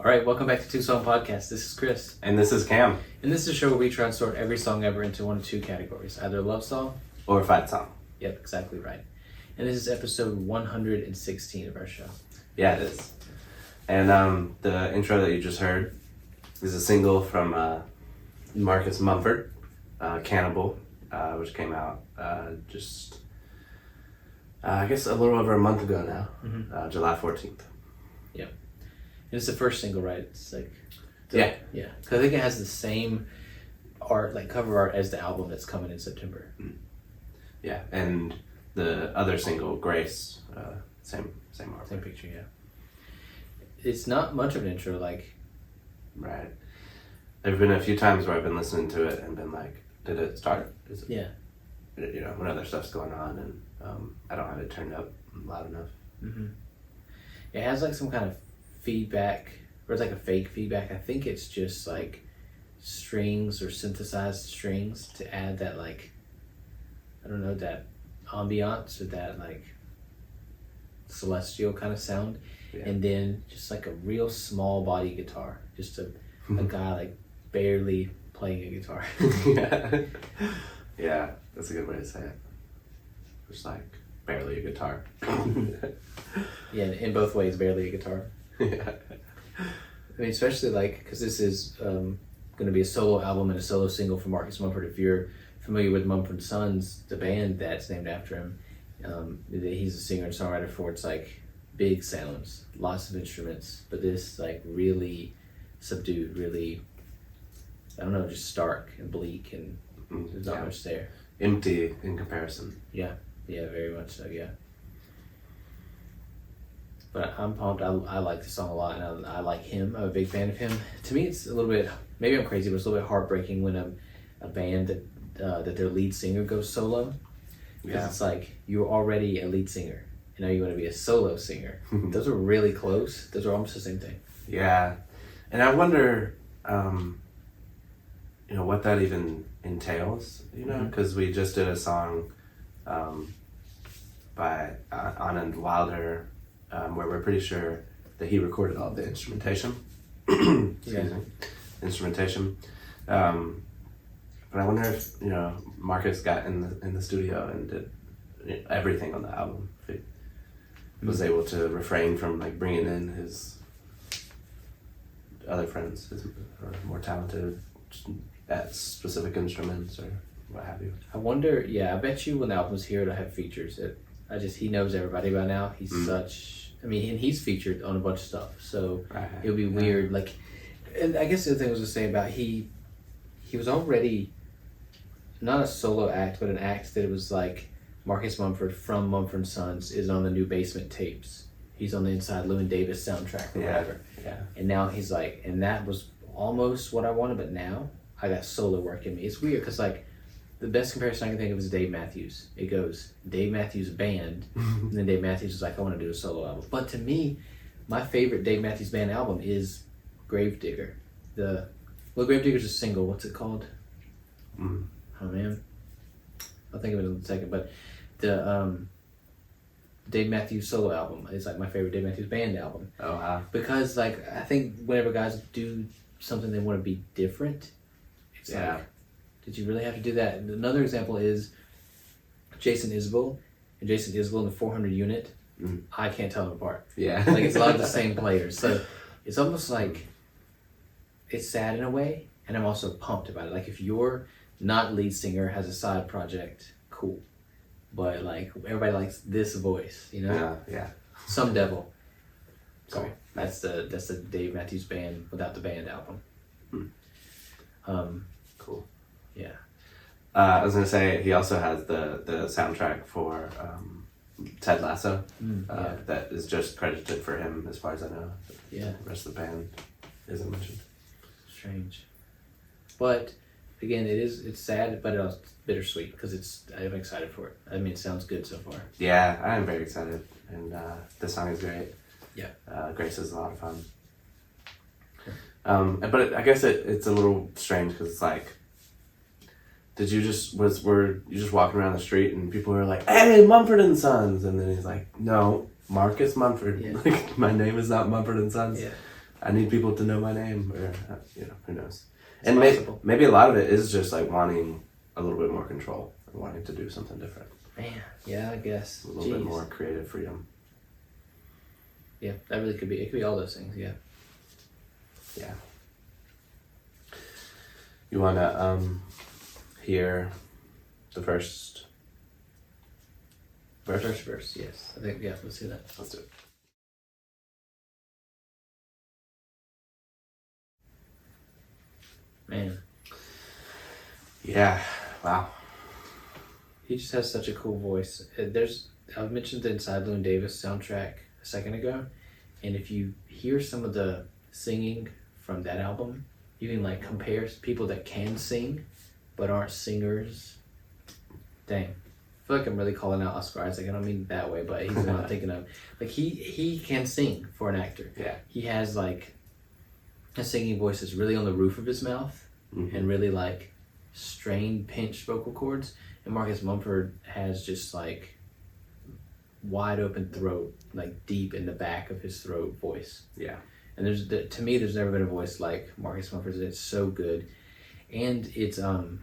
All right, welcome back to Two Song Podcast. This is Chris. And this is Cam. And this is a show where we try and sort every song ever into one of two categories, either a love song Or a fight song. Yep, exactly right. And this is episode 116 of our show. Yeah, it is. And the intro that you just heard is a single from Marcus Mumford, Cannibal, which came out I guess a little over a month ago now, July 14th. Yep. And it's the first single, right? It's like... Yeah. Yeah. Because I think it has the same art, like cover art, as the album that's coming in September. Yeah, and the other single, Grace, same art. Same picture, yeah. It's not much of an intro, like... Right. There have been a few times where I've been listening to it and been like, did it start? Is it, yeah. You know, when other stuff's going on and I don't have it turned up loud enough. Mm-hmm. It has like some kind of feedback, or it's like a fake feedback. I think it's just like strings or synthesized strings to add that, like, I don't know, that ambiance or that like celestial kind of sound. Yeah. And then just like a real small body guitar, just a guy like barely playing a guitar. Yeah, that's a good way to say it. Just like barely a guitar. Yeah, in both ways, barely a guitar. Yeah. I mean, especially like, because this is going to be a solo album and a solo single for Marcus Mumford. If you're familiar with Mumford & Sons, the band that's named after him, he's a singer and songwriter for. It's like big sounds, lots of instruments, but this like really subdued, really, I don't know, just stark and bleak, and there's not much there. Empty in comparison. Yeah, very much so, yeah. But I'm pumped. I like the song a lot, and I like him. I'm a big fan of him. To me, it's a little bit, maybe I'm crazy, but it's a little bit heartbreaking when a band that their lead singer goes solo. Because it's like, you're already a lead singer, and now you want to be a solo singer. Those are really close. Those are almost the same thing. Yeah. And I wonder, what that even entails, because we just did a song by Anand Wilder, where we're pretty sure that he recorded all the instrumentation. Excuse me. Instrumentation. But I wonder if, Marcus got in the studio and did everything on the album. If he was able to refrain from like bringing in his other friends or more talented at specific instruments or what have you. I wonder, I bet you when the album's here it'll have features. He knows everybody by now. He's and he's featured on a bunch of stuff, so it'll be weird. Like, and I guess the other thing was to say about he was already not a solo act, but an act that it was like Marcus Mumford from Mumford & Sons is on the new Basement tapes. He's on the Inside Llewyn Davis soundtrack or whatever. Yeah. And now he's like, and that was almost what I wanted, but now I got solo work in me. It's weird because like the best comparison I can think of is Dave Matthews. It goes Dave Matthews Band, and then Dave Matthews is like, I want to do a solo album. But to me, my favorite Dave Matthews Band album is Gravedigger. Gravedigger's a single. What's it called? Oh man, I'll think of it in a second. But the Dave Matthews solo album is like my favorite Dave Matthews Band album. Oh wow! Because like I think whenever guys do something they want to be different, it's like, did you really have to do that? And another example is Jason Isbell and the 400 unit. I can't tell them apart. Yeah, like it's a lot of the same players, so it's almost like it's sad in a way, and I'm also pumped about it. Like if your not lead singer has a side project, cool, but like everybody likes this voice, Yeah. Some devil. Sorry, that's the Dave Matthews Band without the band album. Cool. Yeah. I was gonna say he also has the soundtrack for Ted Lasso. That is just credited for him as far as I know. Yeah. The rest of the band isn't mentioned. Strange, but again, it's sad, but it's bittersweet because I'm excited for it. I mean, it sounds good so far. Yeah, I am very excited, and the song is great. Yeah. Grace is a lot of fun. But I guess it's a little strange because it's like, did you just were you just walking around the street and people were like, "Hey, Mumford & Sons," and then he's like, "No, Marcus Mumford. Yeah. Like, my name is not Mumford & Sons." Yeah. I need people to know my name, or who knows. It's And maybe a lot of it is just like wanting a little bit more control and wanting to do something different. Man, yeah, I guess. A little bit more creative freedom. Yeah, that really could be. It could be all those things. Yeah. Yeah. You wanna hear the first verse? First verse, yes. I think let's do that. Let's do it. Man. Yeah. Wow. He just has such a cool voice. I mentioned the Inside Llewyn Davis soundtrack a second ago, and if you hear some of the singing from that album, you can like compare people that can sing but aren't singers. Dang. I feel like I'm really calling out Oscar Isaac. I don't mean that way, but he's the one I'm thinking of. Like he can sing for an actor. Yeah. He has like a singing voice that's really on the roof of his mouth and really like strained, pinched vocal cords. And Marcus Mumford has just like wide open throat, like deep in the back of his throat voice. Yeah. And to me, there's never been a voice like Marcus Mumford's. It's so good. And it's, I'm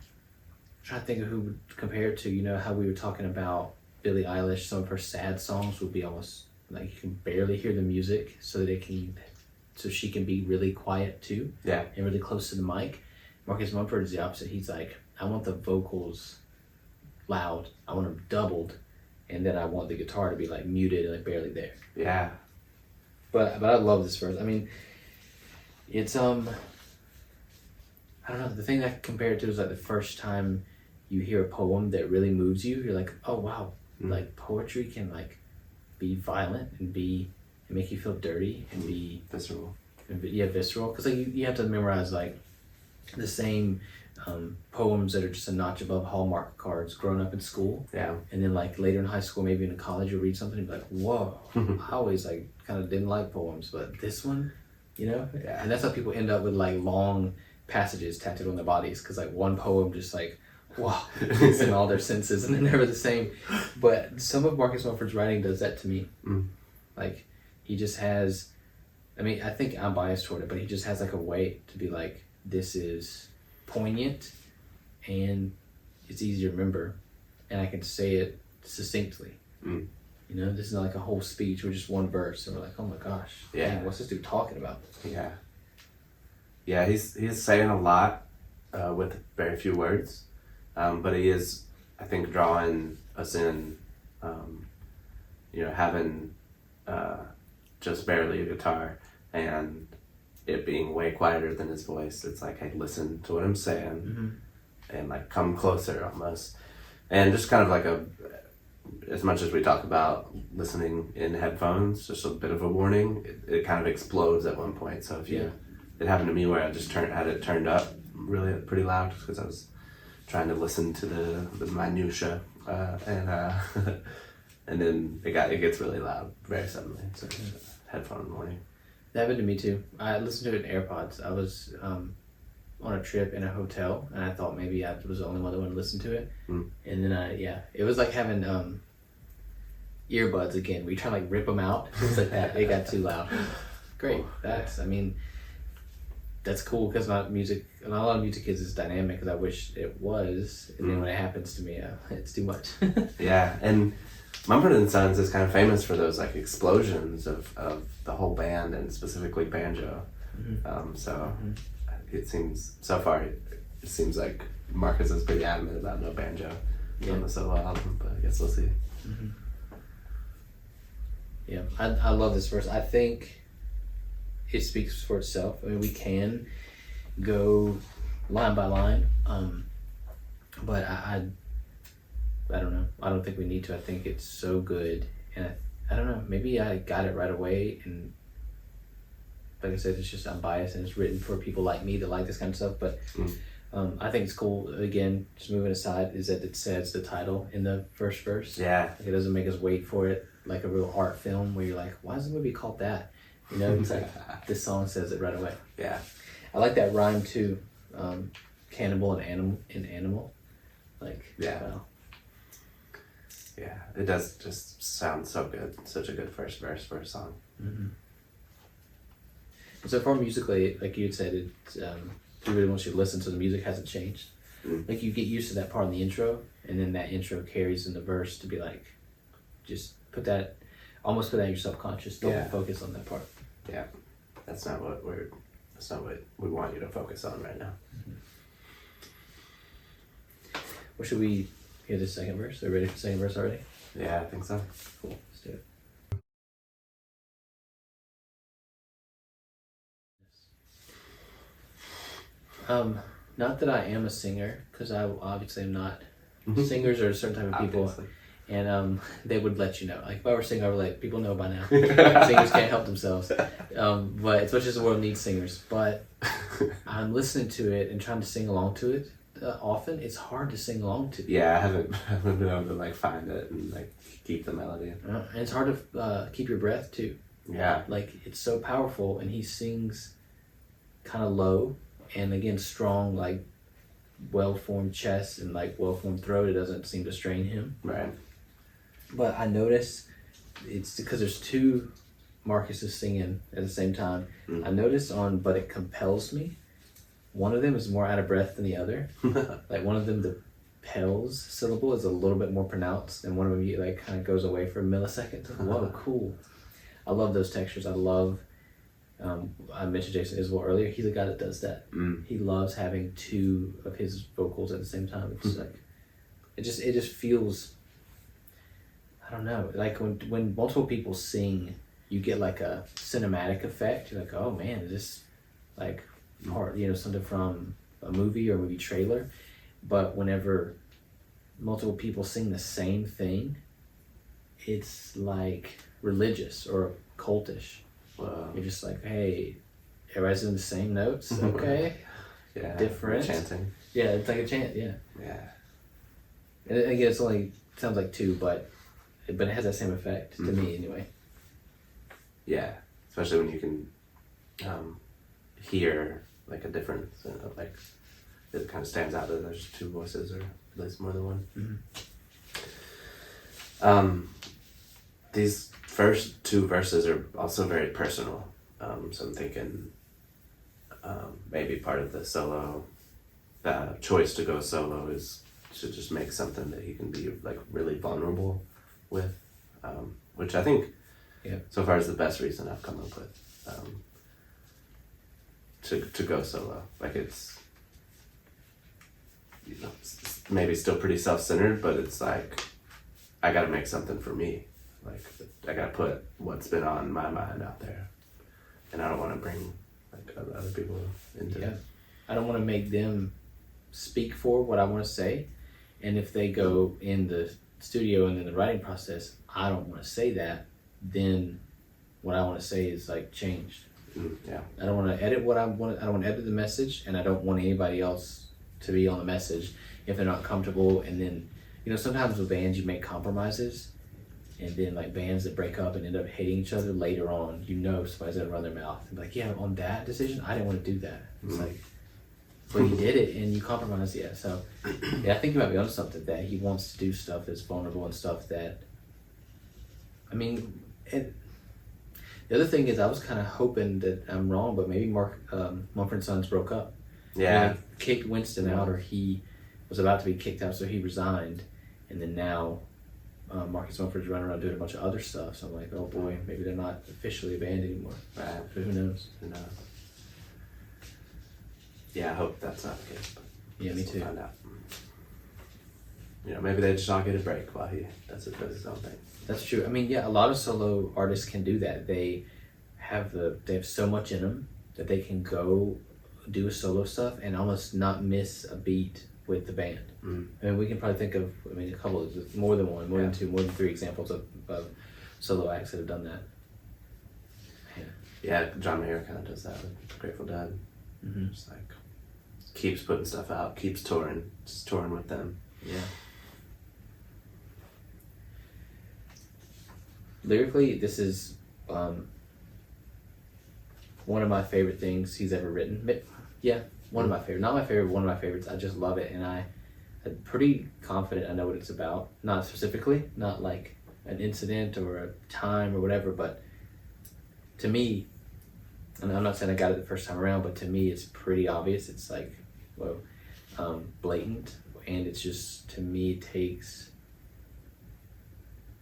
trying to think of who would compare it to, you know, how we were talking about Billie Eilish. Some of her sad songs would be almost like you can barely hear the music so she can be really quiet too. Yeah. And really close to the mic. Marcus Mumford is the opposite. He's like, I want the vocals loud. I want them doubled. And then I want the guitar to be like muted and like barely there. Yeah. But I love this verse. I mean, it's I don't know, the thing I compare it to is like the first time you hear a poem that really moves you, you're like, oh wow, like poetry can like be violent and make you feel dirty and be visceral. Visceral. Because like you have to memorize like the same poems that are just a notch above Hallmark cards growing up in school. Yeah. And then like later in high school, maybe in college, you'll read something and be like, whoa, I always like kind of didn't like poems, but this one, you know? Yeah. And that's how people end up with like long passages tattooed on their bodies, because like one poem just like, wow, it's in all their senses and they're never the same. But some of Marcus Mumford's writing does that to me. Like he just has, I mean, I think I'm biased toward it, but he just has like a way to be like, this is poignant and it's easy to remember and I can say it succinctly. You know, this is not like a whole speech or just one verse and we're like, oh my gosh, dang, what's this dude talking about? Yeah, he's saying a lot with very few words, but he is, I think, drawing us in, having just barely a guitar and it being way quieter than his voice. It's like, hey, listen to what I'm saying and like come closer almost. And just kind of like as much as we talk about listening in headphones, just a bit of a warning, it kind of explodes at one point. So if it happened to me where I just had it turned up really pretty loud because I was trying to listen to the minutia and then it gets really loud very suddenly. So headphone warning. That happened to me too. I listened to it in AirPods. I was on a trip in a hotel and I thought maybe I was the only one that wanted to listen to it. And then it was like having earbuds again. We try to like rip them out. It was like that. They got too loud. Great. That's cool because not a lot of music is dynamic because I wish it was. And then when it happens to me, it's too much. Yeah, and Mumford & Sons is kind of famous for those like explosions of the whole band and specifically banjo. It seems so far it seems like Marcus is pretty adamant about no banjo on the solo album, but I guess we'll see. Yeah, I love this verse. I think it speaks for itself. I mean, we can go line by line, but I don't know. I don't think we need to. I think it's so good, and I don't know. Maybe I got it right away, and like I said, it's just I'm biased, and it's written for people like me that like this kind of stuff. But I think it's cool. Again, just moving aside, is that it says the title in the first verse. Yeah, like it doesn't make us wait for it like a real art film where you're like, why is the movie called that? You know, it's like this song says it right away. Yeah, I like that rhyme too. Cannibal and animal. Like wow. Yeah, it does just sound so good. Such a good first verse for a song. So far musically, like you had said, it's he really wants you to listen, so the music hasn't changed. Like you get used to that part in the intro, and then that intro carries in the verse to be like, just put that in your subconscious. Don't focus on that part. Yeah, that's not what we want you to focus on right now. Well, should we hear the second verse? Are we ready for the second verse already? Yeah, I think so. Cool, let's do it. Not that I am a singer, because I obviously am not. Singers are a certain type of people, obviously. And they would let you know. Like if I were a singer, I would like, people know by now. Singers can't help themselves. But as much as the world needs singers, but I'm listening to it and trying to sing along to it. Often it's hard to sing along to. Yeah, I haven't been able to like find it and like keep the melody. And it's hard to keep your breath too. Yeah, like it's so powerful, and he sings kind of low, and again strong, like well-formed chest and like well-formed throat. It doesn't seem to strain him. Right. But I notice it's because there's two Marcuses singing at the same time. I notice on "But It Compels Me," one of them is more out of breath than the other. Like one of them, the "pels" syllable is a little bit more pronounced, and one of them like kind of goes away for a millisecond. Whoa, cool! I love those textures. I love. I mentioned Jason Isbell earlier. He's a guy that does that. He loves having two of his vocals at the same time. It's like it just feels. I don't know. Like when multiple people sing, you get like a cinematic effect. You're like, oh man, is this like part, something from a movie or a movie trailer? But whenever multiple people sing the same thing, it's like religious or cultish. You're just like, hey, everybody's doing the same notes, okay? Yeah, different chanting. Yeah, it's like a chant. Yeah. And again, it's only sounds like two, but it has that same effect to me anyway. Yeah, especially when you can hear like a difference, like it kind of stands out that there's two voices or at least more than one. These first two verses are also very personal, so I'm thinking maybe part of the solo choice to go solo is to just make something that he can be like really vulnerable with, which I think so far is the best reason I've come up with to go solo. Like it's maybe still pretty self-centered, but it's like I gotta make something for me. Like I gotta put what's been on my mind out there, and I don't want to bring like other people into it. I don't want to make them speak for what I want to say, and if they go in the studio and in the writing process, I don't want to say that, then what I want to say is like changed. I don't want to edit what I want. I don't want to edit the message, and I don't want anybody else to be on the message if they're not comfortable. And then sometimes with bands you make compromises. And then like bands that break up and end up hating each other later on, somebody's gonna run their mouth and be like, yeah, on that decision, I didn't want to do that. It's like, but you did it and you compromised. So I think you might be onto something, that he wants to do stuff that's vulnerable and stuff that, the other thing is I was kind of hoping that I'm wrong, but maybe Mumford & Sons broke up. Yeah. Kicked Winston out, or he was about to be kicked out, so he resigned, and then now Marcus Mumford's running around doing a bunch of other stuff, so I'm like, oh boy, maybe they're not officially a band anymore. Right. But who knows? Yeah, I hope that's not the case. But yeah, me too. We'll find out. Maybe they just all get a break while he does his own thing. That's true. A lot of solo artists can do that. They have so much in them that they can go do solo stuff and almost not miss a beat with the band. We can probably think of a couple of more than one, more than two, more than three examples of solo acts that have done that. Yeah, John Mayer kind of does that with Grateful Dead. Just like keeps putting stuff out, keeps touring, just touring with them. Yeah. Lyrically, this is one of my favorite things he's ever written. One of my favorite, not my favorite, one of my favorites. I just love it, and I'm pretty confident I know what it's about. Not specifically, not like an incident or a time or whatever, but to me, and I'm not saying I got it the first time around, but to me it's pretty obvious. It's like, well, blatant, and it's just, to me, takes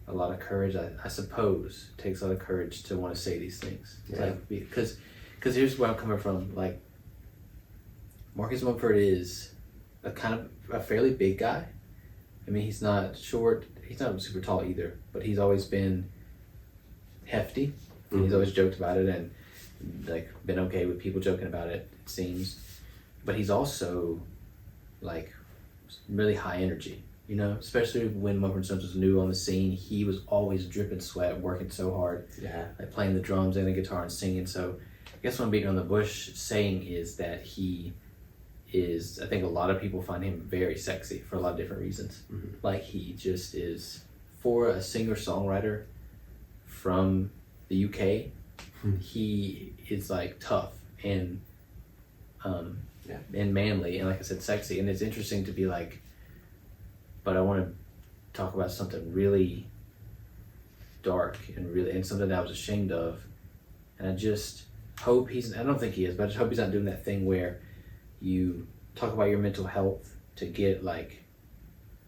a lot of courage. I suppose it takes a lot of courage to want to say these things. Yeah. Like, because here's where I'm coming from. Like, Marcus Mumford is a kind of a fairly big guy. I mean, he's not short. He's not super tall either, but he's always been hefty. And he's always joked about it and like been okay with people joking about it, it seems. But he's also like really high energy, you know, especially when Mumford & Sons was new on the scene. He was always dripping sweat, working so hard, like playing the drums and the guitar and singing. So I guess what I'm beating on the bush saying is that he is, I think a lot of people find him very sexy for a lot of different reasons. Like, he just is, for a singer-songwriter from the UK, he is like tough and and manly, and like I said, sexy. And it's interesting to be like, but I want to talk about something really dark and something that I was ashamed of, and I just hope I don't think he is, but I just hope he's not doing that thing where you talk about your mental health to get like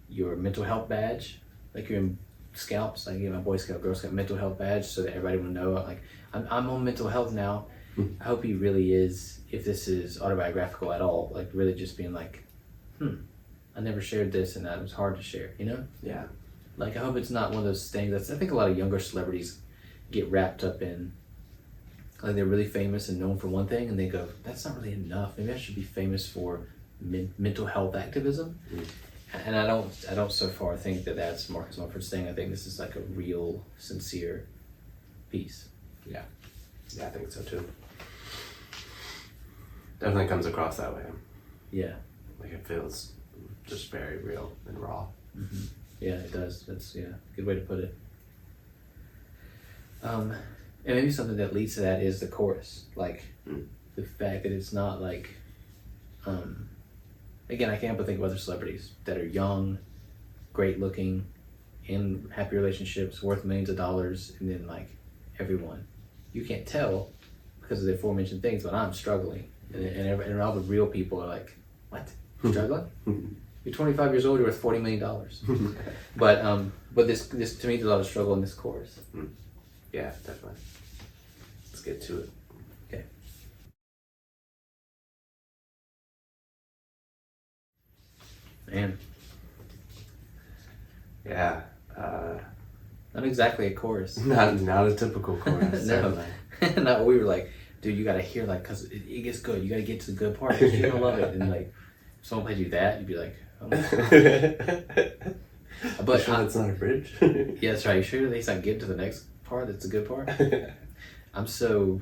your mental health badge, like you're in Scouts, like, you know, my Boy Scout, Girl Scout mental health badge, so that everybody will know, like, I'm on mental health now. I hope he really is, if this is autobiographical at all, like really just being like, I never shared this and that was hard to share, you know? Yeah. Like, I hope it's not one of those things I think a lot of younger celebrities get wrapped up in. Like, they're really famous and known for one thing, and they go, that's not really enough. Maybe I should be famous for mental health activism. And I don't so far think that that's Marcus Mumford's thing. I think this is like a real, sincere piece. Yeah, I think so too. Definitely comes across that way. Yeah. Like, it feels just very real and raw. Yeah, it does. That's, yeah, good way to put it. And maybe something that leads to that is the chorus. Like, the fact that it's not like, again, I can't help but think of other celebrities that are young, great looking, in happy relationships, worth millions of dollars, and then like everyone. You can't tell because of the aforementioned things, but I'm struggling. And all the real people are like, what? Struggling? You're 25 years old, you're worth $40 million. But this to me, there's a lot of struggle in this chorus. Yeah, definitely. Let's get to it. Okay. Man. Yeah. Not exactly a chorus. Not a typical chorus. No. No, we were like, dude, you gotta hear, like, cause it gets good. You gotta get to the good part. You're gonna love it. And like, if someone plays you that, you'd be like, oh my God. But you sure that's not a bridge? Yeah, that's right. You sure at least I get to the next part? That's a good part. I'm so,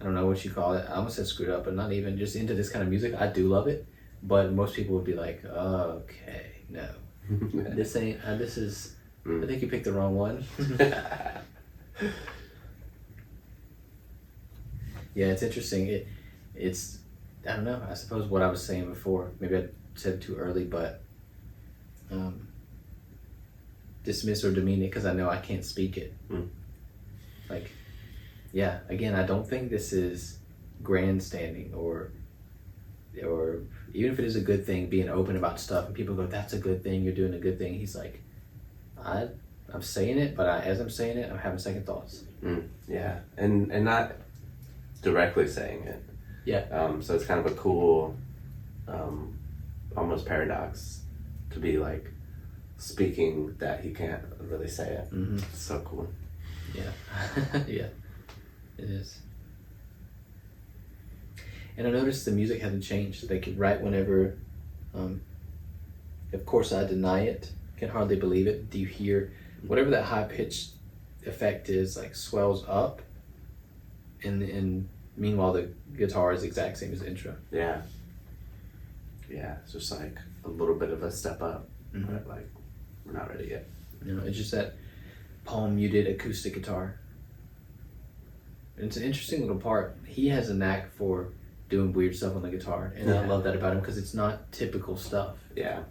I don't know what you call it. I almost said screwed up, but not even, just into this kind of music. I do love it, but most people would be like, okay, no, this ain't. This is. I think you picked the wrong one. Yeah, it's interesting. It's I don't know. I suppose what I was saying before, maybe I said it too early, but dismiss or demean it because I know I can't speak it. Like, yeah, again, I don't think this is grandstanding or even if it is a good thing, being open about stuff and people go, that's a good thing, you're doing a good thing. He's like, I'm saying it, but as I'm saying it, I'm having second thoughts. Yeah, and not directly saying it. Yeah. So it's kind of a cool, almost paradox to be like speaking that he can't really say it. It's so cool. Yeah. Yeah, it is. And I noticed the music hasn't changed. Like, right whenever, of course I deny it, can hardly believe it. Do you hear whatever that high pitched effect is, like, swells up, and meanwhile the guitar is the exact same as the intro. Yeah, it's just like a little bit of a step up, but like we're not ready yet. No, it's just that palm muted acoustic guitar. And it's an interesting little part. He has a knack for doing weird stuff on the guitar, and I love that about him because it's not typical stuff. Yeah,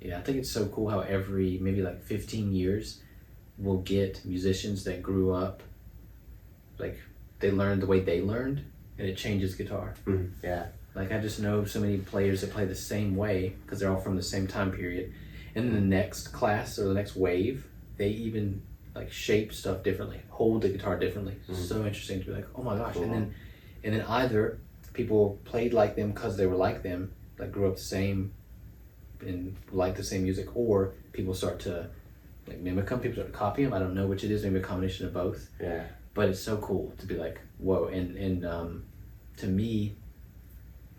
I think it's so cool how every maybe like 15 years we'll get musicians that grew up like they learn the way they learned, and it changes guitar. Yeah. Like I just know so many players that play the same way because they're all from the same time period. And then the next class or the next wave, they even like shape stuff differently, hold the guitar differently. So interesting to be like, oh my gosh. Cool. And then either people played like them because they were like them, like grew up the same and like the same music, or people start to like mimic them, people start to copy them. I don't know which it is, maybe a combination of both. Yeah. But it's so cool to be like, whoa. And to me,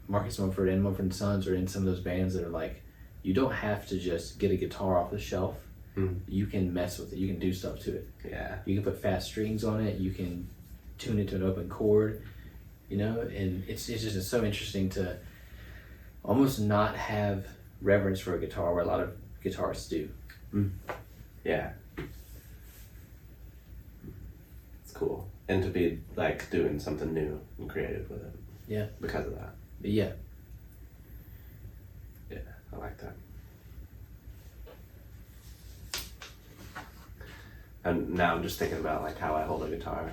Marcus Mumford and Mumford & Sons are in some of those bands that are like, you don't have to just get a guitar off the shelf. You can mess with it. You can do stuff to it. Yeah. You can put fast strings on it. You can tune it to an open chord, you know? And it's just so interesting to almost not have reverence for a guitar where a lot of guitarists do. Yeah. It's cool. And to be like doing something new and creative with it. Yeah. Because of that. But yeah. Yeah, I like that. And now I'm just thinking about like how I hold a guitar,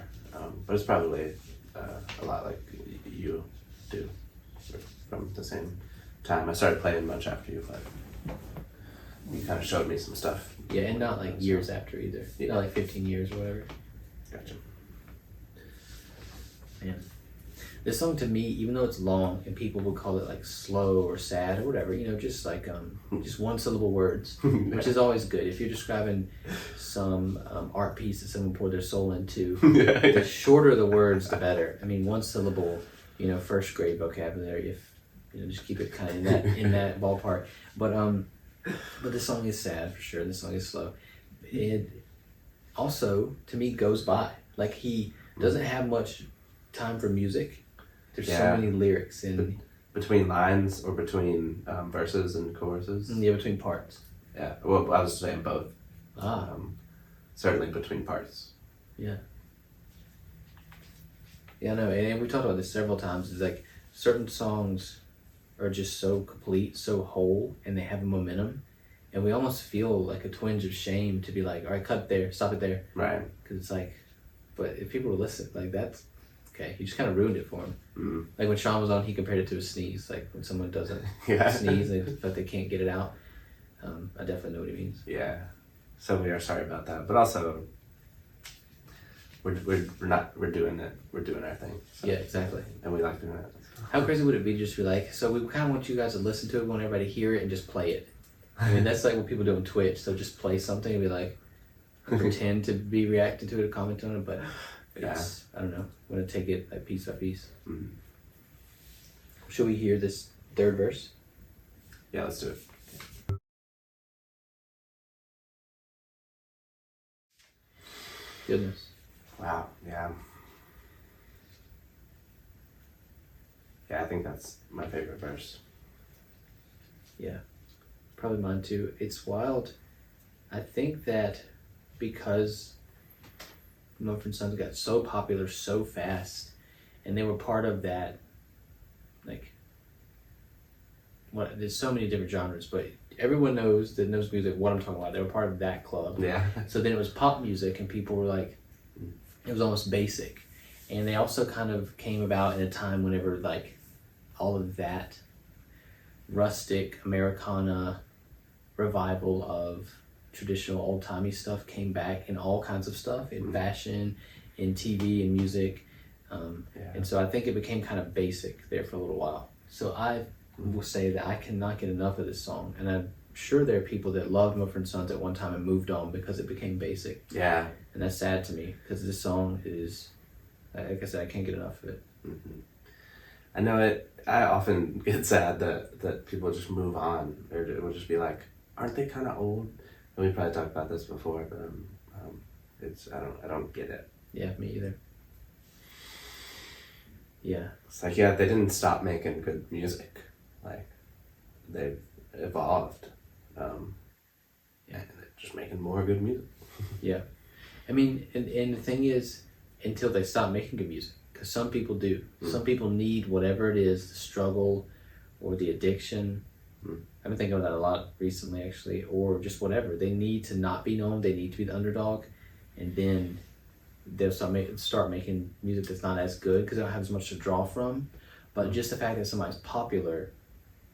but it's probably a lot like you do from the same time. I started playing much after you, but you kind of showed me some stuff. Yeah, and not like years after either. Yeah. Not like 15 years or whatever. Gotcha. Man. This song to me, even though it's long and people will call it like slow or sad or whatever, you know, just like just one syllable words, which is always good. If you're describing some art piece that someone poured their soul into, the shorter the words, the better. I mean, one syllable, you know, first grade vocabulary. If you know, just keep it kind of in that ballpark. But this song is sad for sure. This song is slow. It also, to me, goes by. Like he doesn't have much time for music. There's so many lyrics in between lines or between verses and choruses. Yeah, between parts. Yeah, well, I was saying both. Certainly between parts. Yeah. Yeah, no, and we talked about this several times. It's like certain songs are just so complete, so whole, and they have a momentum, and we almost feel like a twinge of shame to be like, all right, cut there, stop it there. Right. Because it's like, but if people will listen, like that's, okay, you just kind of ruined it for him. Like when Sean was on, he compared it to a sneeze. Like when someone doesn't sneeze, but they can't get it out. I definitely know what he means. Yeah. So we are sorry about that, but also we're doing it. We're doing our thing. So. Yeah, exactly. And we like doing it. How crazy would it be to just be like, so we kind of want you guys to listen to it, we want everybody to hear it and just play it. I mean, that's like what people do on Twitch. They'll just play something and be like, pretend to be reacting to it or comment on it, but it's, I don't know, I'm going to take it like piece by piece. Should we hear this third verse? Yeah, let's do it. Goodness. Wow, yeah. Yeah, I think that's my favorite verse. Yeah, probably mine too. It's wild. I think that because Mumford & Sons got so popular so fast, and they were part of that, like, there's so many different genres, but everyone knows music what I'm talking about. They were part of that club. Yeah. So then it was pop music, and people were like, it was almost basic. And they also kind of came about in a time whenever like all of that rustic Americana revival of traditional old-timey stuff came back in all kinds of stuff, in fashion, in TV and music. And so I think it became kind of basic there for a little while. So I will say that I cannot get enough of this song, and I'm sure there are people that loved Mumford & Sons at one time and moved on because it became basic. Yeah. And that's sad to me, because this song is, like I said, I can't get enough of it. I know it. I often get sad that people just move on, or it will just be like, aren't they kind of old? And we probably talked about this before, but it's I don't get it. Yeah, me either. Yeah. It's like, yeah, they didn't stop making good music. Like, they've evolved. They're just making more good music. Yeah. I mean, and the thing is, until they stop making good music, because some people do. Some people need whatever it is, the struggle or the addiction. I've been thinking about that a lot recently, actually, or just whatever. They need to not be known. They need to be the underdog. And then they'll start making music that's not as good because they don't have as much to draw from. But just the fact that somebody's popular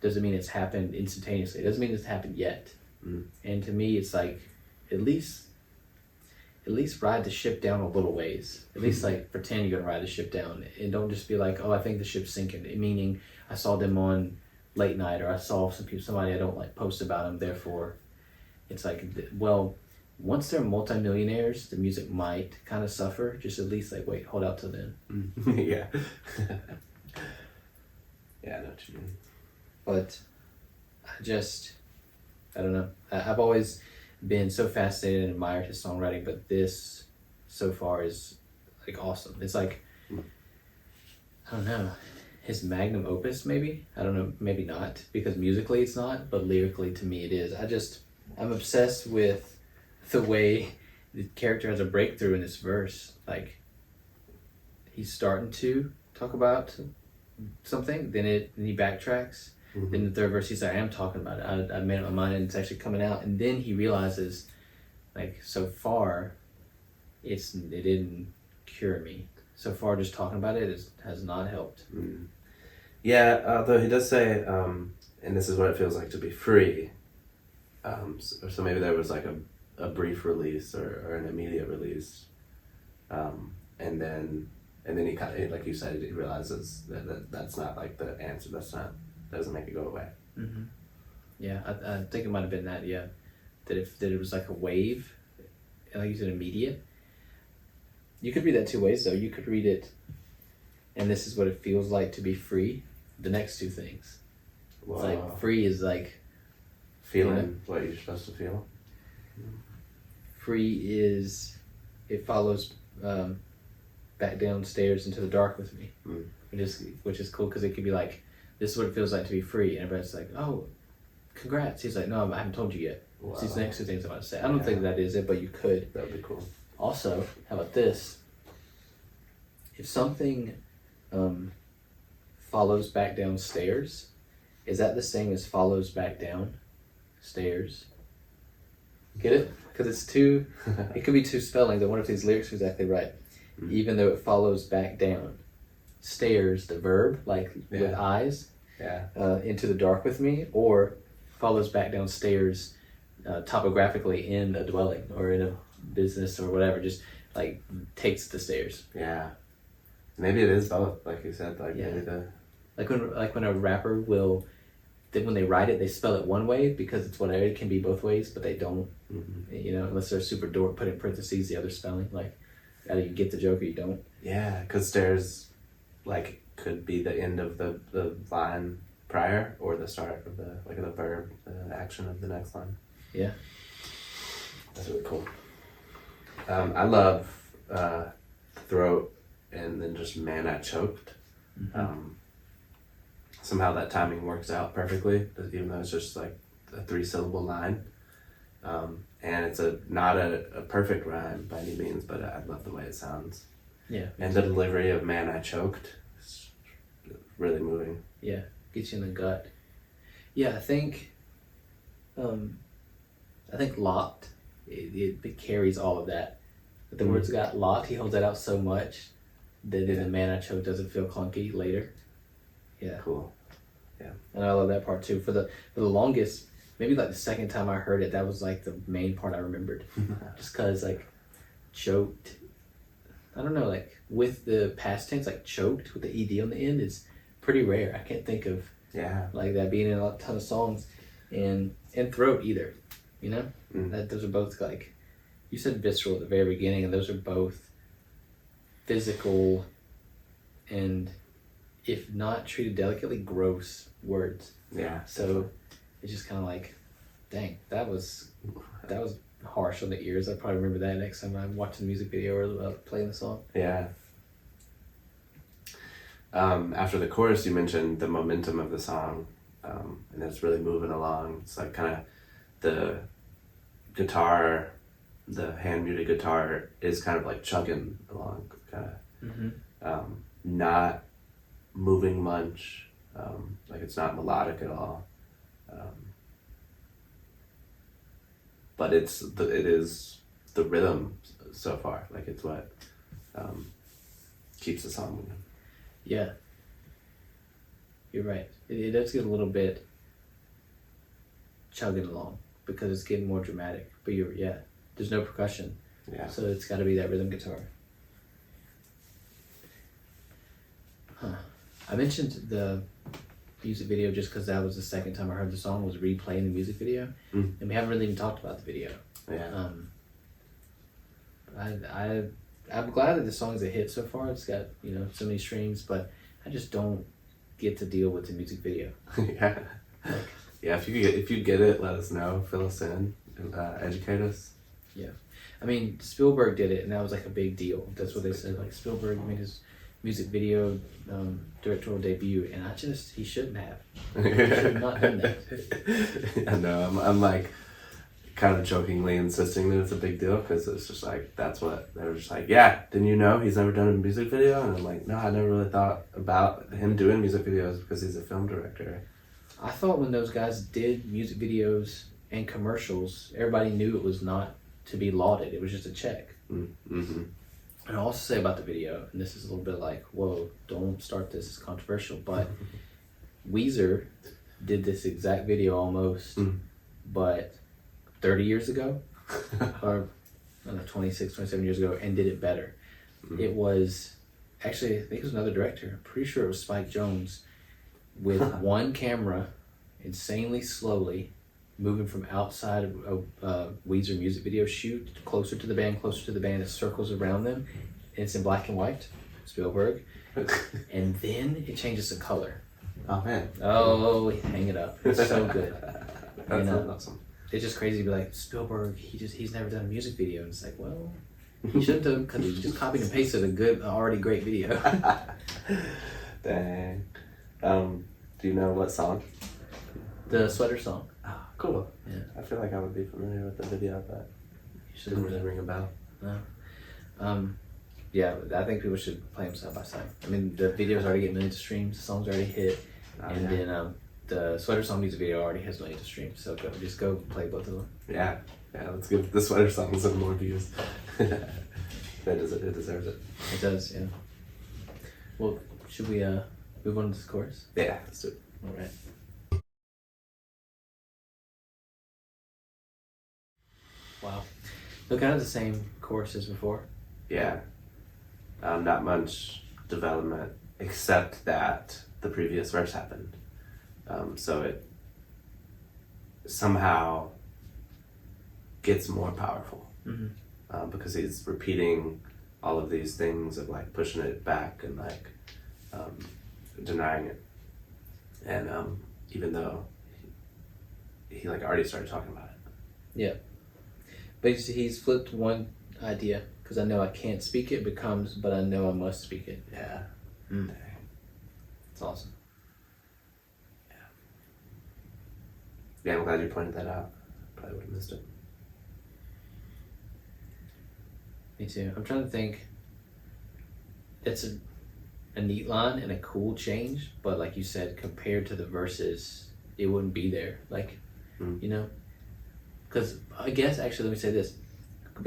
doesn't mean it's happened instantaneously. It doesn't mean it's happened yet. And to me, it's like at least ride the ship down a little ways. At least like pretend you're gonna ride the ship down, and don't just be like, oh, I think the ship's sinking. Meaning, I saw them on late night, or I saw somebody I don't like post about them. Therefore, it's like, well, once they're multimillionaires, the music might kind of suffer. Just at least like, wait, hold out till then. Yeah. Yeah, I know what you mean. But I don't know. I've always been so fascinated and admired his songwriting, but this so far is like awesome. It's like, I don't know, his magnum opus maybe? I don't know, maybe not, because musically it's not, but lyrically to me it is. I'm obsessed with the way the character has a breakthrough in this verse. Like, he's starting to talk about something, then he backtracks. Then the third verse he's like, I am talking about it. I made up my mind and it's actually coming out. And then he realizes, like, so far it didn't cure me. So far just talking about it has not helped. Yeah, although he does say, and this is what it feels like to be free. So maybe there was like a brief release or an immediate release. And then he kind of, like you said, he realizes that that's not like the answer. Doesn't make it go away. Yeah, I think it might have been that. Yeah, that it was like a wave, like you said, immediate. You could read that two ways though. You could read it, and this is what it feels like to be free. The next two things. Wow. It's like free is like feeling what you're supposed to feel. Free is it follows back downstairs into the dark with me, which is cool because it could be like, this is what it feels like to be free, and everybody's like, oh, congrats. He's like, no, I haven't told you yet. Wow. These next two things I'm about to say. I don't think that is it, but you could. That would be cool. Also, how about this? If something follows back downstairs, is that the same as follows back down stairs? Get it? Because it's two, it could be two spellings. I wonder if these lyrics are exactly right. Even though it follows back down. Stairs, the verb, like with eyes, into the dark with me, or follows back downstairs topographically in a dwelling or in a business or whatever, just like takes the stairs. Yeah. Maybe it is both, like you said, like maybe the... Like when a rapper will, when they write it, they spell it one way because it's whatever, it can be both ways, but they don't, unless they're super dork, put in parentheses the other spelling, like either you get the joke or you don't. Yeah, because stairs, like, could be the end of the line prior or the start of the verb, the action of the next line. Yeah. That's really cool. I love Throat and then just Man I Choked. Somehow that timing works out perfectly, even though it's just like a 3-syllable line. And it's not a perfect rhyme by any means, but I love the way it sounds. Yeah. And the delivery of Man I Choked is really moving. Yeah, gets you in the gut. Yeah, I think locked, it carries all of that. But the words got locked, he holds that out so much that the Man I Choked doesn't feel clunky later. Yeah. Cool. Yeah. And I love that part too. For the longest, maybe like the second time I heard it, that was like the main part I remembered. Just cause like choked, I don't know, like with the past tense, like choked with the ED on the end is pretty rare. I can't think of like that being in a ton of songs, and Throat either, that those are both, like you said, visceral at the very beginning, and those are both physical and, if not treated delicately, gross words. Yeah. So it's just kind of like, dang, that was harsh on the ears. I probably remember that next time I'm watching the music video or playing the song. Yeah. After the chorus, you mentioned the momentum of the song, and it's really moving along. It's like kind of the guitar, the hand muted guitar is kind of like chugging along, kind of not moving much, like it's not melodic at all, but it is the rhythm so far, like it's what keeps the song moving. Yeah. You're right. It does get a little bit chugging along because it's getting more dramatic. But there's no percussion. Yeah. So it's got to be that rhythm guitar. Huh. I mentioned the music video just because that was the second time I heard the song, was replaying the music video. And we haven't really even talked about the video. Yeah. I'm glad that the song is a hit so far. It's got, so many streams, but I just don't get to deal with the music video. Yeah. Yeah, if you get it, let us know, fill us in, educate us. Yeah. I mean, Spielberg did it, and that was like a big deal. That's what they said. Like, Spielberg made his music video directorial debut, and he shouldn't have. He should have not done that. I know, I'm like kind of jokingly insisting that it's a big deal because it's just like, that's what they were just like, yeah, didn't you know he's never done a music video? And I'm like, no, I never really thought about him doing music videos because he's a film director. I thought when those guys did music videos and commercials, everybody knew it was not to be lauded. It was just a check. Mm-hmm. And I'll also say about the video, and this is a little bit like, whoa, don't start this, it's controversial, but Weezer did this exact video almost, but 30 years ago, or I don't know, 26, 27 years ago, and did it better. It was, actually, I think it was another director, I'm pretty sure it was Spike Jonze, with one camera, insanely slowly, moving from outside of Weezer music video shoot closer to the band, it circles around them, and it's in black and white, Spielberg, and then it changes the color. Oh man. Oh, hang it up. It's so good. That's awesome. It's just crazy to be like, Spielberg, he's never done a music video, and it's like, well, he shouldn't have, because he just copied and pasted already great video. Dang. Do you know what song? The Sweater Song. Oh, cool. Yeah. I feel like I would be familiar with the video, but You didn't really ring a bell. No. Yeah, I think people should play them side by side. I mean, the videos already get millions of streams, the song's already hit, then the Sweater Song music video already has millions of streams, so just go play both of them. Yeah, let's give the Sweater Song some more views. It deserves it. It does, yeah. Well, should we move on to this chorus? Yeah, let's do it. All right. Wow. So kind of the same chorus as before. Yeah. Not much development, except that the previous verse happened. So it somehow gets more powerful. Because he's repeating all of these things of like pushing it back and like denying it. And even though he like already started talking about it. Yeah. Basically, he's flipped one idea, because I know I can't speak it, becomes, but I know I must speak it. Yeah. Dang. It's awesome. Yeah, I'm glad you pointed that out. Probably would have missed it. Me too. I'm trying to think. It's a neat line and a cool change, but like you said, compared to the verses, it wouldn't be there. Like, because I guess, actually, let me say this.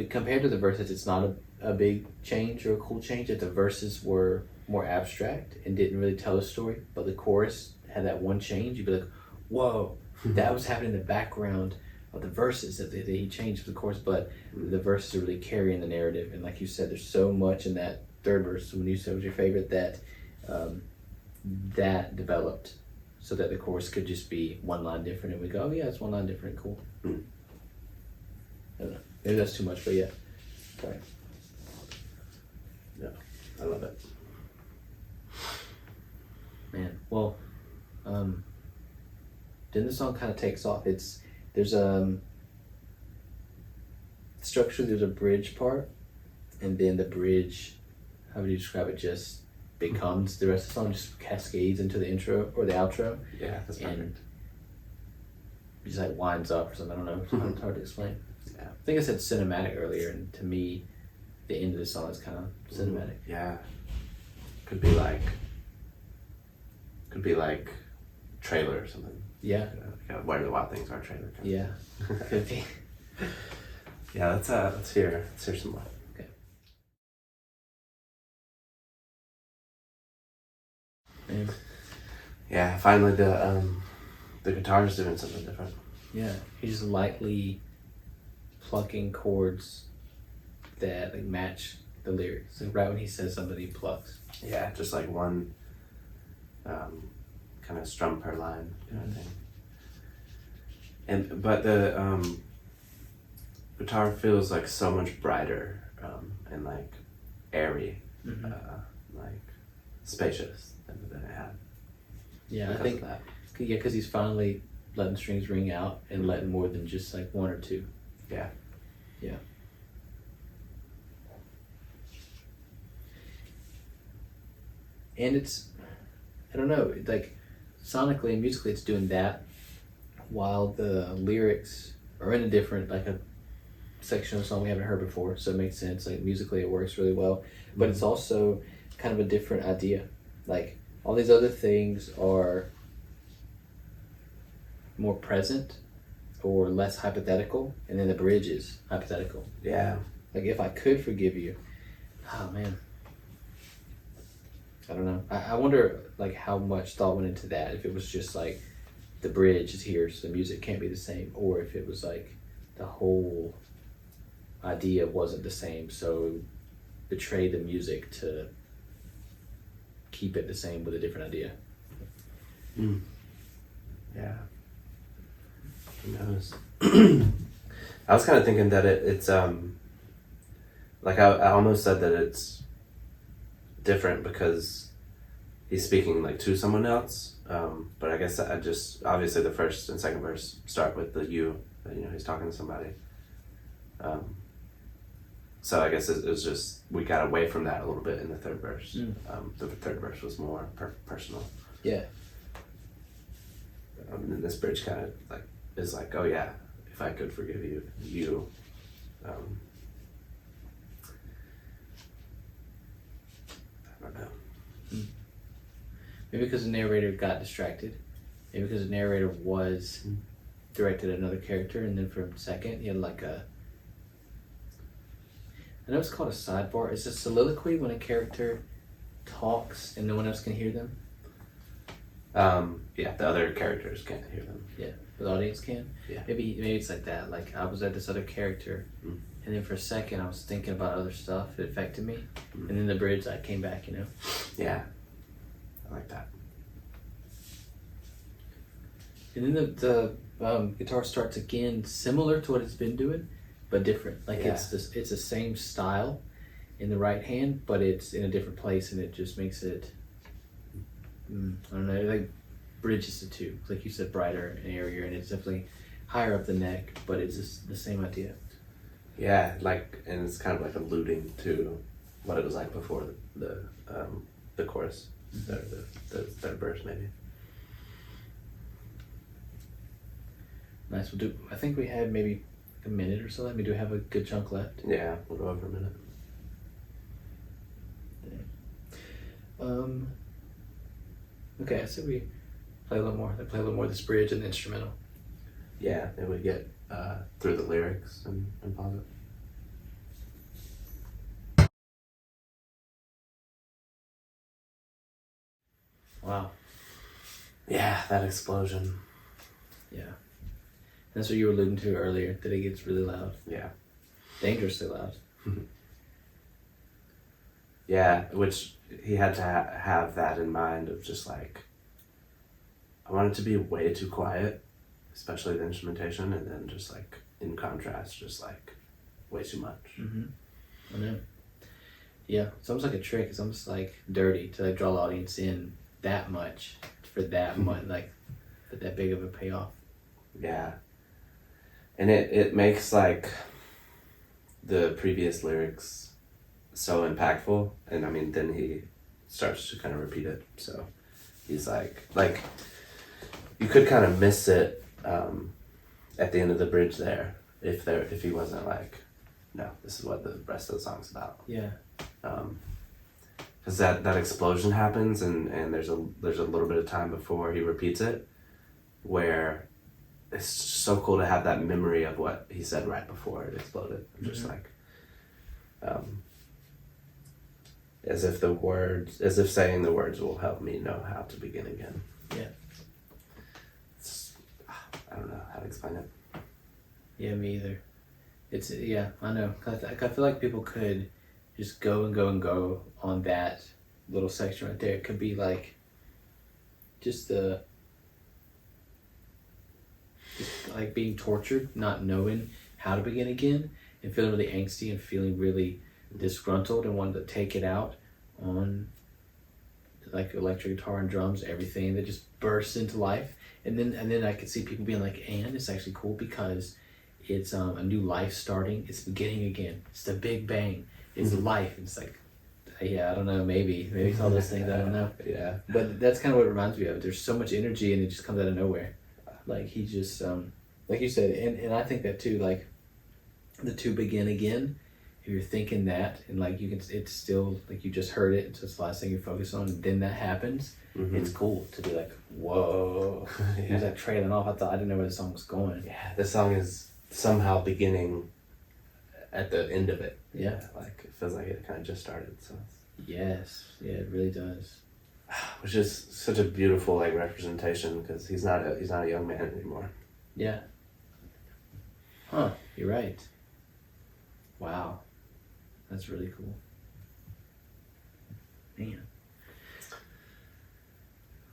Compared to the verses, it's not a big change or a cool change. If the verses were more abstract and didn't really tell a story, but the chorus had that one change, you'd be like, whoa, that was happening in the background of the verses that he changed for the chorus, but the verses are really carrying the narrative. And like you said, there's so much in that third verse, when you said it was your favorite, that that developed so that the chorus could just be one line different, and we go, oh yeah, it's one line different, cool. I don't know. Maybe that's too much, but yeah. Sorry. No, I love it. Man, well, then the song kind of takes off. There's structure, there's a bridge part, and then the bridge, how would you describe it, just becomes, the rest of the song just cascades into the intro or the outro. Yeah, that's perfect. And it just like winds up or something, I don't know, it's hard to explain. Yeah. I think I said cinematic earlier, and to me, the end of the song is kind of cinematic. Yeah. Could be like trailer or something. Yeah. Where the Wild Things Are trailer. Yeah. Could be. Yeah, let's hear some more. Yeah, finally the guitar's doing something different. Yeah, he's just lightly plucking chords that like match the lyrics. Like right when he says something, he plucks. Yeah, just like one kind of strum per line kind of thing. But the guitar feels like so much brighter and like airy, like spacious than it had. Yeah, I think that. Yeah, because he's finally letting strings ring out and letting more than just like one or two. Yeah. Yeah. And it's, I don't know, like sonically and musically it's doing that while the lyrics are in a different, like a section of a song we haven't heard before, so it makes sense. Like musically it works really well, but it's also kind of a different idea. Like all these other things are more present or less hypothetical, and then the bridge is hypothetical. Yeah. Like if I could forgive you, oh man, I don't know. I wonder like how much thought went into that. If it was just like the bridge is here, so the music can't be the same, or if it was like the whole idea wasn't the same, so betray the music to keep it the same with a different idea. Yeah. Who knows? I was kind of thinking that it's like I almost said that it's different because he's speaking like to someone else, but I guess I just obviously the first and second verse start with the you, he's talking to somebody, so I guess it was just we got away from that a little bit in the third verse. The third verse was more personal. Yeah. And this bridge kind of like is like, oh yeah, if I could forgive you. I don't know. Maybe because the narrator got distracted. Maybe because the narrator was directed at another character, and then for a second he had like a, I know it's called a sidebar. It's a soliloquy when a character talks and no one else can hear them. Yeah, the other characters can't hear them. Yeah, but the audience can. Yeah. Maybe it's like that. Like I was at this other character, and then for a second I was thinking about other stuff. It affected me, and then the bridge I came back. Yeah, I like that. And then the guitar starts again, similar to what it's been doing, but different. Like it's the same style in the right hand, but it's in a different place, and it just makes it. I don't know. It like bridges the two, like you said, brighter and airier, and it's definitely higher up the neck, but it's just the same idea. Yeah, like, and it's kind of like alluding to what it was like before the chorus, the third verse maybe. Nice. I think we had maybe a minute or so. Do we have a good chunk left? Yeah, we'll go over a minute. Okay, I said we play a little more. They play a little more of this bridge and the instrumental. Yeah, and we get through the lyrics and pause it. Wow. Yeah, that explosion. Yeah. That's what you were alluding to earlier, that it gets really loud. Yeah. Dangerously loud. Yeah, which he had to have that in mind of just like, I want it to be way too quiet, especially the instrumentation, and then just like in contrast, just like way too much. I know. Yeah, it's almost like a trick. It's almost like dirty to like draw the audience in that much for that much, like for that big of a payoff. Yeah. And it makes like the previous lyrics so impactful, and I mean then he starts to kind of repeat it, so he's like you could kind of miss it at the end of the bridge there if he wasn't like, no, this is what the rest of the song's about. Yeah. Because that explosion happens and there's a little bit of time before he repeats it where it's so cool to have that memory of what he said right before it exploded. Just like as if saying the words will help me know how to begin again. Yeah. I don't know how to explain it. Yeah, me either. It's, yeah, I know. I feel like people could just go and go and go on that little section right there. It could be like just like being tortured, not knowing how to begin again, and feeling really angsty and feeling really disgruntled and wanting to take it out on like electric guitar and drums, everything that just bursts into life. And then I could see people being like, and it's actually cool because it's a new life starting. It's beginning again. It's the big bang. It's life. And it's like, yeah, I don't know, maybe it's all those things, I don't know. Yeah. But that's kind of what it reminds me of. There's so much energy and it just comes out of nowhere. Like he just, like you said, and I think that too, like the to begin again, if you're thinking that and like you can, it's still like you just heard it, so it's the last thing you focus on, and then that happens, it's cool to be like, whoa. He was like trailing off. I didn't know where the song was going. Yeah, the song is somehow beginning at the end of it. Yeah. Like it feels like it kind of just started. So Yes, yeah, it really does. which is such a beautiful like representation because he's not a young man anymore. Yeah. Huh, you're right. Wow. That's really cool. Man.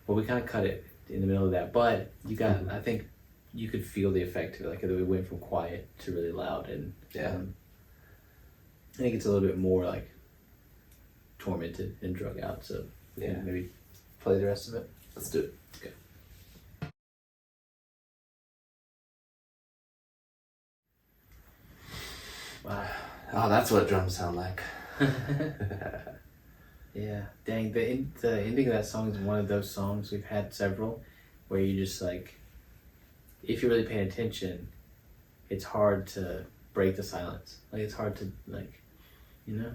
Well, we kind of cut it in the middle of that, but you got, I think you could feel the effect of it, like we went from quiet to really loud, and I think it's a little bit more like tormented and drug out, so maybe play the rest of it. Let's do it. Okay. Wow. Oh, that's what drums sound like. Yeah, dang, the ending of that song is one of those songs, we've had several, where you just like, if you're really paying attention, it's hard to break the silence. Like it's hard to like, you know,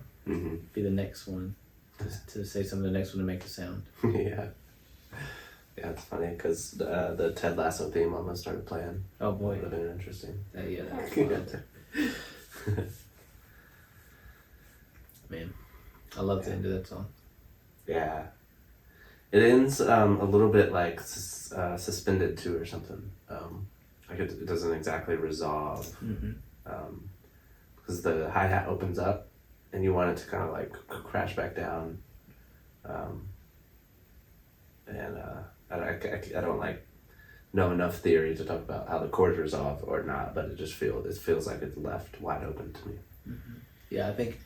be the next one, to say something the next one to make the sound. Yeah, it's funny because the Ted Lasso theme almost started playing. Oh boy. That would have been interesting. Yeah, that's fun. Man, I love the end of that song. Yeah. It ends a little bit like suspended too or something. Like it doesn't exactly resolve. Because the hi-hat opens up and you want it to kind of like crash back down. I don't like know enough theory to talk about how the chords resolve or not, but it feels like it's left wide open to me. Yeah, I think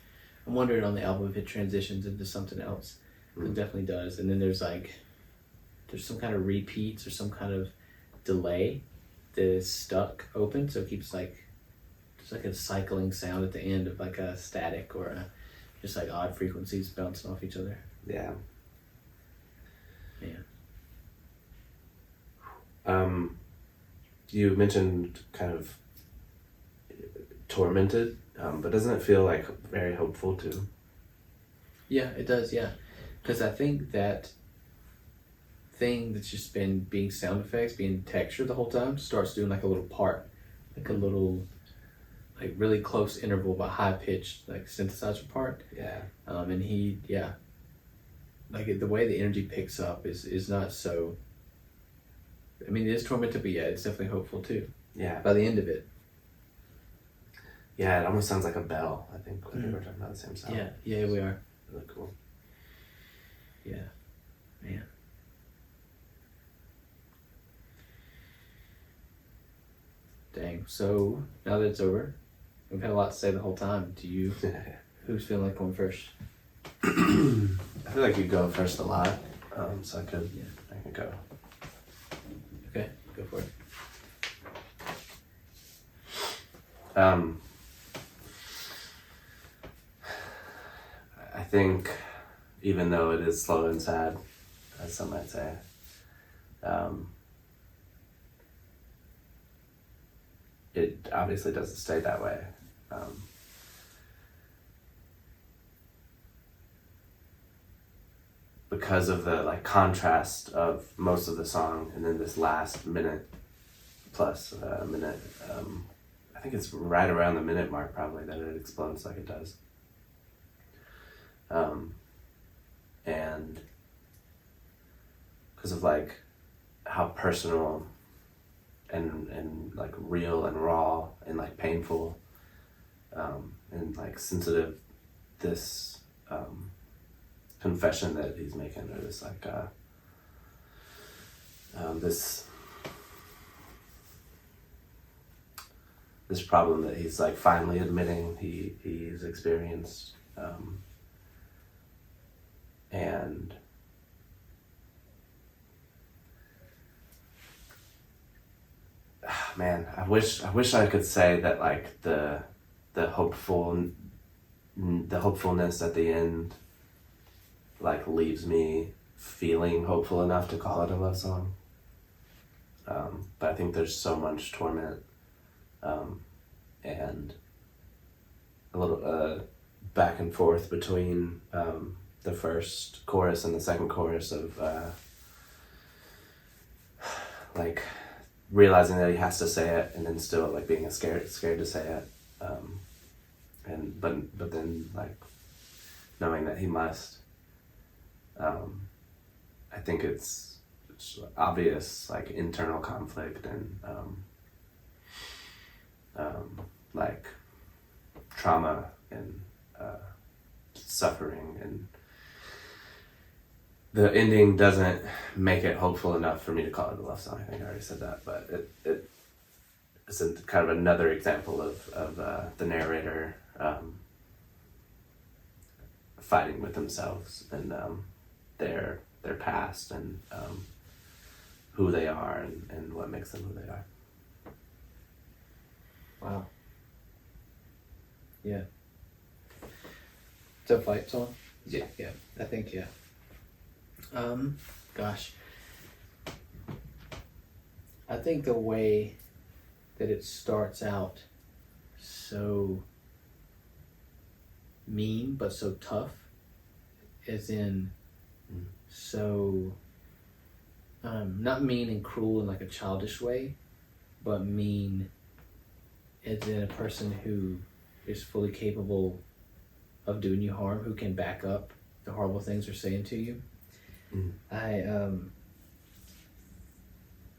I'm wondering on the album if it transitions into something else. It definitely does. And then there's some kind of repeats or some kind of delay that is stuck open, so it keeps like, there's like a cycling sound at the end of like a static or just like odd frequencies bouncing off each other. Yeah. You mentioned kind of tormented, but doesn't it feel like very hopeful too? Yeah, it does, yeah. Because I think that thing that's just been being sound effects, being texture the whole time, starts doing like a little part, like a little, like really close interval but high pitched like synthesizer part. Yeah. And he, like the way the energy picks up is not so. I mean, it is tormented, but yeah, it's definitely hopeful too. Yeah. By the end of it. Yeah, it almost sounds like a bell. I think we're talking about the same sound. Yeah, we are. Really cool. Yeah, man. Dang. So now that it's over, we've had a lot to say the whole time. Who's feeling like going first? I feel like you go first a lot, so I could go. Okay, go for it. I think even though it is slow and sad, as some might say, it obviously doesn't stay that way. Because of the like contrast of most of the song and then this last minute plus minute, I think it's right around the minute mark probably that it explodes like it does. and because of like how personal and like real and raw and like painful and like sensitive this confession that he's making, or this like this problem that he's like finally admitting he's experienced, and man, I wish I could say that like the hopefulness at the end like leaves me feeling hopeful enough to call it a love song. But I think there's so much torment, and a little back and forth between the first chorus and the second chorus of like realizing that he has to say it, and then still like being scared to say it, and but then like knowing that he must. I think it's obvious like internal conflict and like trauma and suffering, and the ending doesn't make it hopeful enough for me to call it a love song. I think I already said that, but it's kind of another example of the narrator fighting with themselves and their past and who they are and what makes them who they are. Wow. Yeah. It's a fight song? Yeah. Yeah, I think, yeah. Gosh. I think the way that it starts out so mean but so tough, as in so not mean and cruel in like a childish way, but mean as in a person who is fully capable of doing you harm, who can back up the horrible things they're saying to you.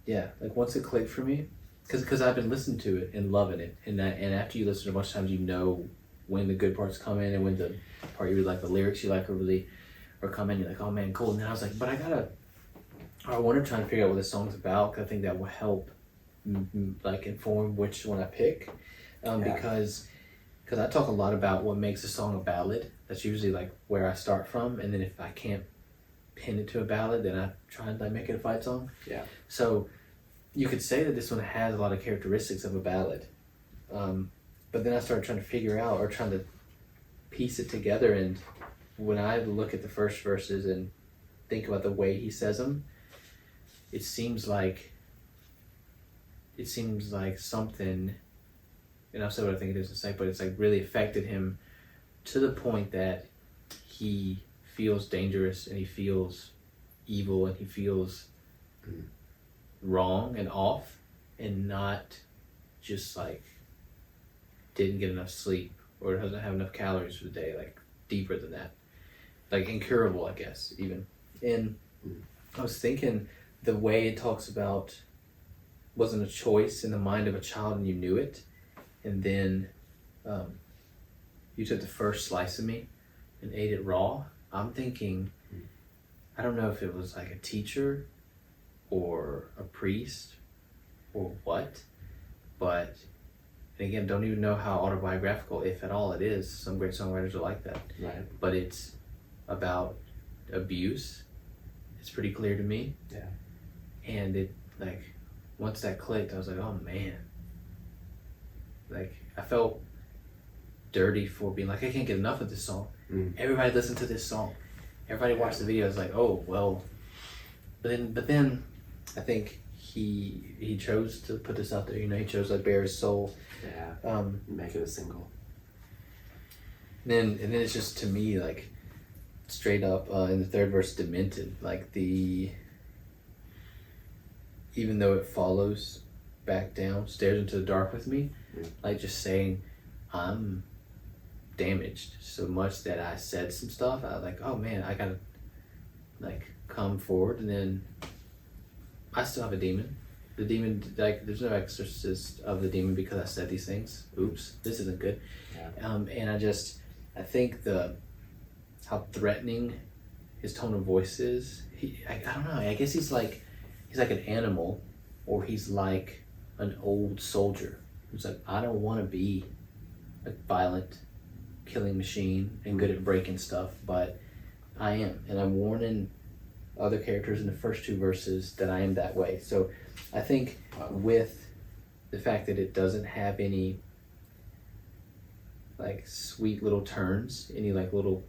Yeah, like once it clicked for me, because I've been listening to it and loving it, and after you listen a bunch of times, you know when the good parts come in and when the part you really like, the lyrics you like are coming, you're like, oh man, cool. And then I was like, but I want to try and figure out what this song's about, because I think that will help like inform which one I pick, because I talk a lot about what makes a song a ballad. That's usually like where I start from, and then if I can't pin it to a ballad, then I try and like make it a fight song. Yeah. So you could say that this one has a lot of characteristics of a ballad, but then I started trying to figure out or trying to piece it together, and when I look at the first verses and think about the way he says them, it seems like something, and I'll say what I think it is in a sec, but it's like really affected him to the point that he feels dangerous and he feels evil and he feels wrong and off, and not just like didn't get enough sleep or doesn't have enough calories for the day, like deeper than that, like incurable, I guess, even. And I was thinking the way it talks about wasn't a choice in the mind of a child and you knew it, and then you took the first slice of me and ate it raw. I'm thinking, I don't know if it was like a teacher or a priest or what, but and again, don't even know how autobiographical, if at all, it is. Some great songwriters are like that. Right. But it's about abuse. It's pretty clear to me. Yeah. And it, like, once that clicked, I was like, oh man. Like, I felt dirty for being like, I can't get enough of this song. Everybody listened to this song. Everybody watched the video. I was like, oh, well. But then I think he chose to put this out there. You know, he chose to bare his soul. Yeah. Make it a single. And then it's just, to me, like, straight up in the third verse, demented. Like, even though it follows back down, stares into the dark with me, like just saying, I'm damaged so much that I said some stuff. I was like, oh man, I gotta like come forward, and then I still have a demon. The demon, like, there's no exorcist of the demon because I said these things. Oops, this isn't good. Yeah. And I think how threatening his tone of voice is. I don't know. I guess he's like an animal, or he's like an old soldier who's like, I don't want to be a violent, killing machine and good at breaking stuff, but I am, and I'm warning other characters in the first 2 verses that I am that way. So I think with the fact that it doesn't have any like sweet little turns, any like little,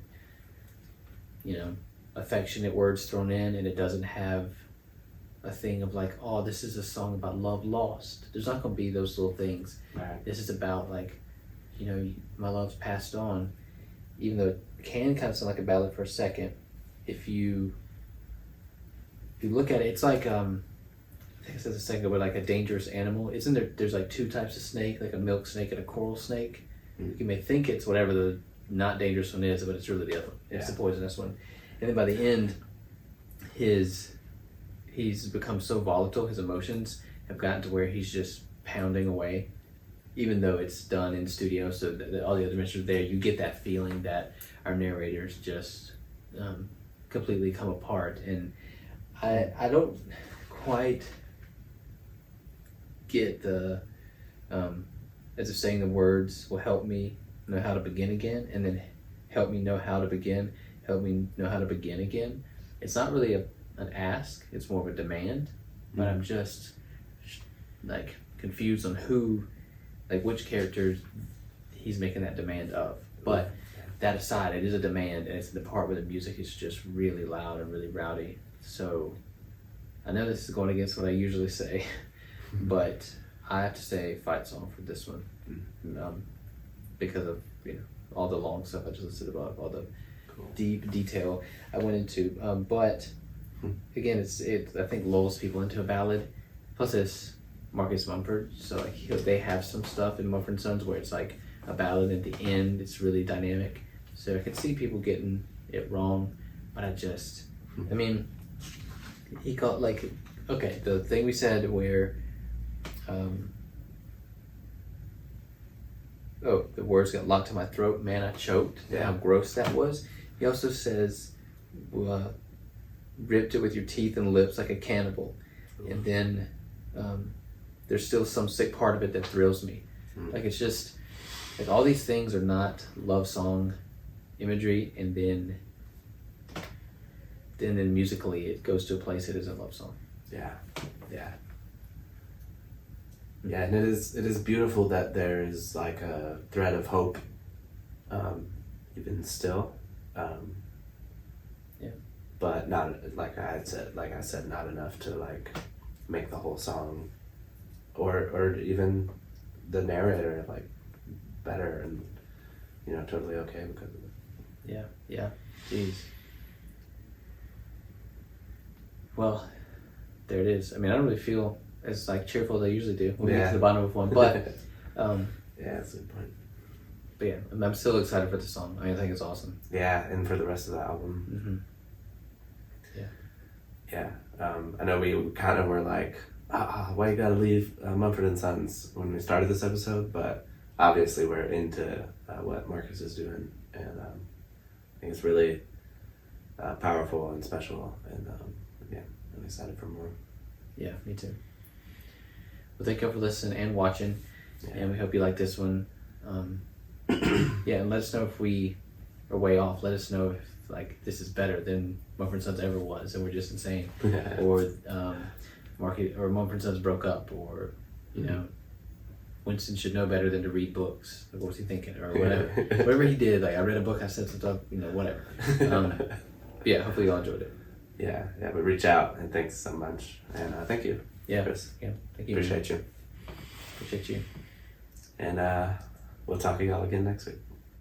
affectionate words thrown in, and it doesn't have a thing of like, oh, this is a song about love lost. There's not going to be those little things. Right. This is about like, my love's passed on, even though it can kind of sound like a ballad for a second. If you look at it, it's like I think I said a second ago, but like a dangerous animal. Isn't there? There's like 2 types of snake, like a milk snake and a coral snake. Mm. You may think it's whatever the not dangerous one is, but it's really the other one. It's the poisonous one. And then by the end, he's become so volatile. His emotions have gotten to where he's just pounding away, even though it's done in studio. So all the other ministers are there, you get that feeling that our narrators just completely come apart. And I don't quite get the as if saying the words will help me know how to begin again, and then help me know how to begin, help me know how to begin again. It's not really an ask, it's more of a demand, but I'm just like confused on which characters he's making that demand of. But that aside, it is a demand, and it's the part where the music is just really loud and really rowdy. So I know this is going against what I usually say, but I have to say fight song for this one, because of all the long stuff I just listed above, all the deep detail I went into. But again, it I think lulls people into a ballad. Plus, it's Marcus Mumford, so like they have some stuff in Mumford & Sons where it's like a ballad at the end. It's really dynamic. So I can see people getting it wrong, but I mean, he called the thing we said where the words got locked in my throat, man, I choked. How gross that was. He also says, ripped it with your teeth and lips like a cannibal. Ooh. And then there's still some sick part of it that thrills me. Like, it's just like all these things are not love song imagery, and then musically it goes to a place that is a love song. Yeah, and it is beautiful that there is like a thread of hope, even still. But not like I said, not enough to like make the whole song, or even the narrator like better and totally okay because of it. Yeah. Jeez. Well, there it is. I mean, I don't really feel as like cheerful as I usually do when we get to the bottom of one, but yeah, that's a good point. But yeah, I'm still excited for the song. I think it's awesome. Yeah, and for the rest of the album. Yeah. I know we kind of were like, why you gotta leave Mumford & Sons when we started this episode, but obviously we're into what Marcus is doing, and I think it's really powerful and special, and I'm excited for more. Yeah, me too. Well, thank you for listening and watching, and we hope you like this one. And let us know if we are way off. Let us know if like this is better than Mumford & Sons ever was, and we're just insane, or Mumford & Sons broke up, or Winston should know better than to read books. Like, what was he thinking, or whatever? Whatever he did, like I read a book, I said something, whatever. Hopefully you all enjoyed it. Yeah, but reach out, and thanks so much, and thank you. Chris. Yeah, thank you. Appreciate you. Appreciate you. And we'll talk to y'all again next week.